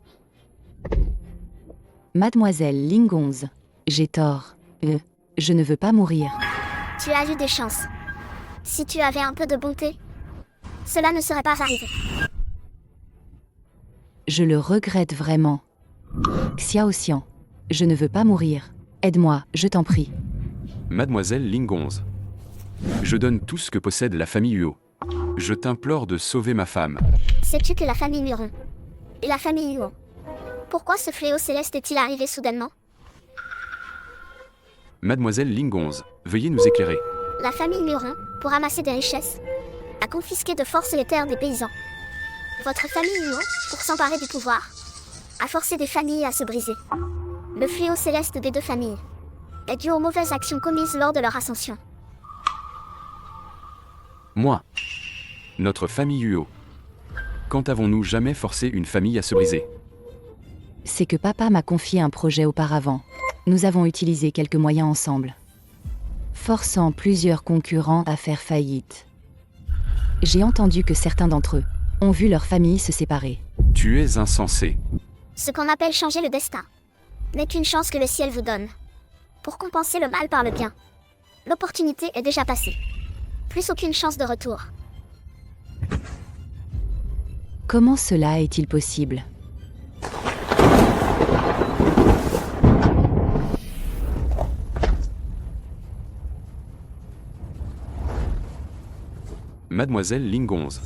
Mademoiselle Lingonze, j'ai tort. Je ne veux pas mourir. Tu as eu des chances. Si tu avais un peu de bonté, cela ne serait pas arrivé. Je le regrette vraiment. Xiao Xian, je ne veux pas mourir. Aide-moi, je t'en prie. Mademoiselle Lingonze. Je donne tout ce que possède la famille Huo. Je t'implore de sauver ma femme. Sais-tu que la famille Muron et la famille Huo, pourquoi ce fléau céleste est-il arrivé soudainement? Mademoiselle Lingonze, veuillez nous éclairer. La famille Muron, pour amasser des richesses, a confisqué de force les terres des paysans. Votre famille Huo, pour s'emparer du pouvoir, a forcé des familles à se briser. Le fléau céleste des deux familles est dû aux mauvaises actions commises lors de leur ascension. Moi. Notre famille Huo. Quand avons-nous jamais forcé une famille à se briser? C'est que papa m'a confié un projet auparavant. Nous avons utilisé quelques moyens ensemble, forçant plusieurs concurrents à faire faillite. J'ai entendu que certains d'entre eux ont vu leur famille se séparer. Tu es insensé. Ce qu'on appelle changer le destin n'est qu'une chance que le ciel vous donne pour compenser le mal par le bien. L'opportunité est déjà passée. Plus aucune chance de retour. Comment cela est-il possible? Mademoiselle Ling 11.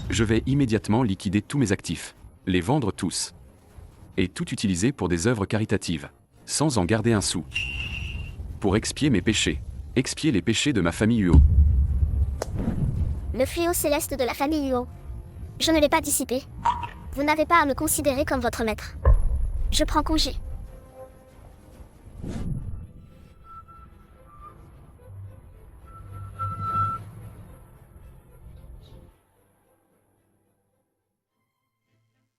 Je vais immédiatement liquider tous mes actifs, les vendre tous, et tout utiliser pour des œuvres caritatives, sans en garder un sou. Pour expier mes péchés, expier les péchés de ma famille Huo. Le fléau céleste de la famille Huo. Je ne l'ai pas dissipé. Vous n'avez pas à me considérer comme votre maître. Je prends congé.